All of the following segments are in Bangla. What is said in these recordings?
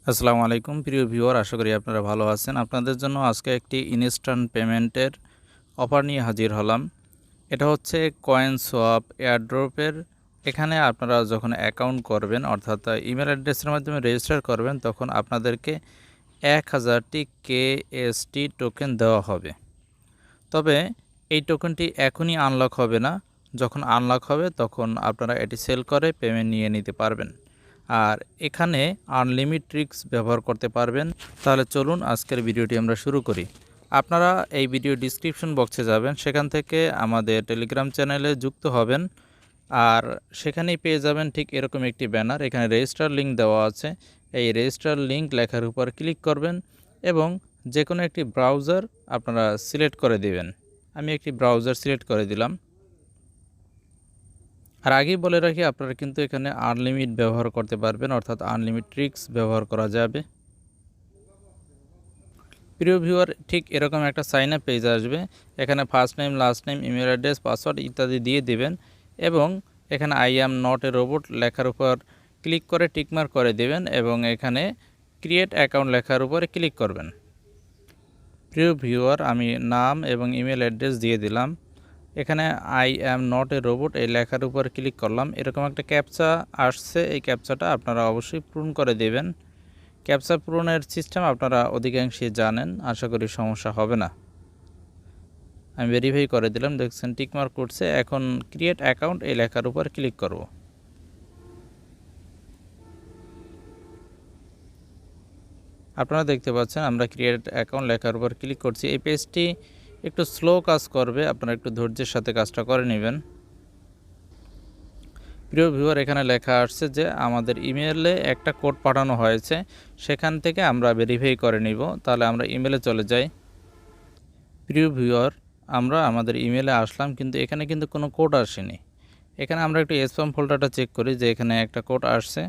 আসসালামু আলাইকুম প্রিয় ভিউয়ার, আশা করি আপনারা ভালো আছেন। আপনাদের জন্য আজকে একটি ইনস্ট্যান্ট পেমেন্টের অফার নিয়ে হাজির হলাম। এটা হচ্ছে কয়েন সোয়াপ এয়ারড্রপের। এখানে আপনারা যখন অ্যাকাউন্ট করবেন, অর্থাৎ ইমেল অ্যাড্রেসের মাধ্যমে রেজিস্টার করবেন, তখন আপনাদেরকে 1000টি কেএসটি টোকেন দেওয়া হবে। তবে এই টোকেনটি এখনই আনলক হবে না, যখন আনলক হবে তখন আপনারা এটি সেল করে পেমেন্ট নিয়ে নিতে পারবেন। আর এখানে আনলিমিট ট্রিক্স ব্যবহার করতে পারবেন। তাহলে চলুন আজকের ভিডিওটি আমরা শুরু করি। আপনারা এই ভিডিও ডিসক্রিপশন বক্সে যাবেন, সেখান থেকে আমাদের টেলিগ্রাম চ্যানেলে যুক্ত হবেন। আর সেখানেই পেয়ে যাবেন ঠিক এরকম একটি ব্যানার, এখানে রেজিস্টার লিঙ্ক দেওয়া আছে। এই রেজিস্টার লিঙ্ক লেখার উপর ক্লিক করবেন এবং যে কোনো একটি ব্রাউজার আপনারা সিলেক্ট করে দিবেন। আমি একটি ব্রাউজার সিলেক্ট করে দিলাম। আর আগেই বলে রাখি, আপনারা কিন্তু এখানে আনলিমিট ব্যবহার করতে পারবেন, অর্থাৎ আনলিমিট ট্রিক্স ব্যবহার করা যাবে। প্রিয় ভিউয়ার, ঠিক এরকম একটা সাইন আপ পেজ আসবে। এখানে first name, last name, email address, password ইত্যাদি দিয়ে দিবেন এবং এখানে I am not a robot লেখার উপর ক্লিক করে টিকমার্ক করে দিবেন এবং এখানে ক্রিয়েট অ্যাকাউন্ট লেখার উপরে ক্লিক করবেন। প্রিয় ভিউয়ার, আমি নাম এবং ইমেল অ্যাড্রেস দিয়ে দিলাম। এখানে I am not a robot এই লেখার উপর ক্লিক করলাম। এরকম একটা ক্যাপচা আসছে, এই ক্যাপচাটা আপনারা অবশ্যই পূরণ করে দেবেন। ক্যাপচা পূরণের সিস্টেম আপনারা অধিকাংশই জানেন, আশা করি সমস্যা হবে না। আমি ভেরিফাই করে দিলাম, দেখছেন টিকমার্ক করছে। এখন ক্রিয়েট অ্যাকাউন্ট এই লেখার উপর ক্লিক করব। আপনারা দেখতে পাচ্ছেন আমরা ক্রিয়েট অ্যাকাউন্ট লেখার উপর ক্লিক করছি। এই পেজটি একটু স্লো কাজ করবে, আপনারা একটু ধৈর্যের সাথে কাজটা করে নেবেন। প্রিয় ভিউয়ার, এখানে লেখা আসছে যে আমাদের ইমেলে একটা কোড পাঠানো হয়েছে, সেখান থেকে আমরা ভেরিফাই করে নিব। তাহলে আমরা ইমেলে চলে যাই। প্রিয় ভিউয়ার, আমরা আমাদের ইমেলে আসলাম, কিন্তু এখানে কিন্তু কোনো কোড আসেনি। এখানে আমরা একটু স্প্যাম ফোল্ডারটা চেক করি যে এখানে একটা কোড আসছে।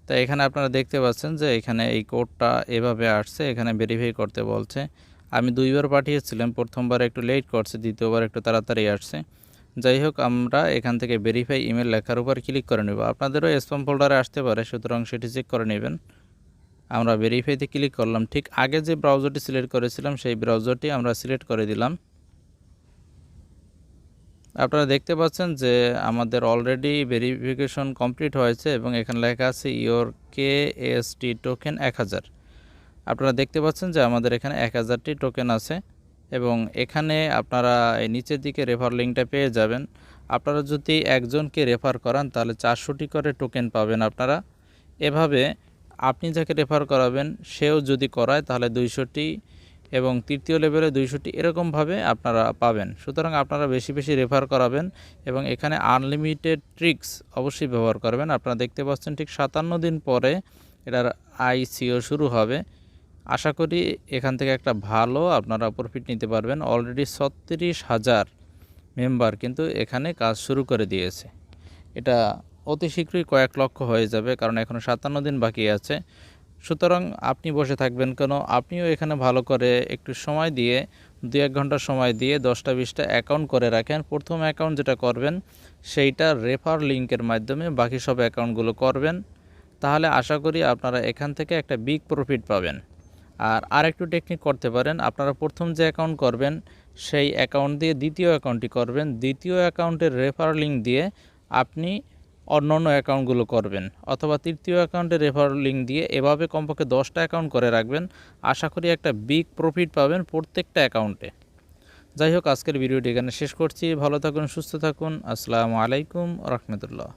তো এখানে আপনারা দেখতে পাচ্ছেন যে এখানে এই কোডটা এভাবে আসছে, এখানে ভেরিফাই করতে বলছে। আমি 2বার পাঠিয়েছিলাম, প্রথমবার একটু লেট করছে, দ্বিতীয়বার একটু তাড়াতাড়ি আসছে। যাই হোক, আমরা এখান থেকে ভেরিফাই ইমেল লেখার উপর ক্লিক করে নেব। আপনাদেরও স্প্যাম ফোল্ডারে আসতে পারে, সুতরাং সেটি চেক করে নেবেন। আমরা ভেরিফাইতে ক্লিক করলাম। ঠিক আগে যে ব্রাউজারটি সিলেক্ট করেছিলাম সেই ব্রাউজারটি আমরা সিলেক্ট করে দিলাম। আপনারা দেখতে পাচ্ছেন যে আমাদের অলরেডি ভেরিফিকেশন কমপ্লিট হয়েছে এবং এখানে লেখা আছে ইওর কেএসটি টোকেন 1000। আপনারা দেখতে পাচ্ছেন যে আমাদের এখানে 1000টি টোকেন আছে এবং এখানে আপনারা এই নিচের দিকে রেফার লিঙ্কটা পেয়ে যাবেন। আপনারা যদি একজনকে রেফার করান তাহলে 400টি করে টোকেন পাবেন আপনারা। এভাবে আপনি যাকে রেফার করাবেন সেও যদি করায় তাহলে 200টি এবং তৃতীয় লেভেলে 200টি, এরকমভাবে আপনারা পাবেন। সুতরাং আপনারা বেশি বেশি রেফার করাবেন এবং এখানে আনলিমিটেড ট্রিক্স অবশ্যই ব্যবহার করবেন। আপনারা দেখতে পাচ্ছেন ঠিক 57 দিন পরে এটার আইসিও শুরু হবে। আশা করি এখান থেকে একটা ভালো আপনারা প্রফিট নিতে পারবেন। অলরেডি 36,000 মেম্বার কিন্তু এখানে কাজ শুরু করে দিয়েছে। এটা অতি শীঘ্রই কয়েক লক্ষ হয়ে যাবে, কারণ এখনও 57 দিন বাকি আছে। সুতরাং আপনি বসে থাকবেন কেন? আপনিও এখানে ভালো করে একটু সময় দিয়ে 2-1 ঘন্টা সময় দিয়ে 10টা-20টা অ্যাকাউন্ট করে রাখেন। প্রথম অ্যাকাউন্ট যেটা করবেন সেইটা রেফার লিঙ্কের মাধ্যমে বাকি সব অ্যাকাউন্টগুলো করবেন। তাহলে আশা করি আপনারা এখান থেকে একটা বিগ প্রফিট পাবেন। আর আরেকটু টেকনিক করতে পারেন, আপনারা প্রথম যে অ্যাকাউন্ট করবেন সেই অ্যাকাউন্ট দিয়ে দ্বিতীয় অ্যাকাউন্টটি করবেন, দ্বিতীয় অ্যাকাউন্টের রেফার লিঙ্ক দিয়ে আপনি অন্যান্য অ্যাকাউন্টগুলো করবেন, অথবা তৃতীয় অ্যাকাউন্টের রেফার লিঙ্ক দিয়ে এভাবে কমপক্ষে 10টা অ্যাকাউন্ট করে রাখবেন। আশা করি একটা বিগ প্রফিট পাবেন প্রত্যেকটা অ্যাকাউন্টে। যাই হোক, আজকের ভিডিওটি এখানে শেষ করছি। ভালো থাকুন, সুস্থ থাকুন। আসসালামু আলাইকুম রহমতুল্লাহ।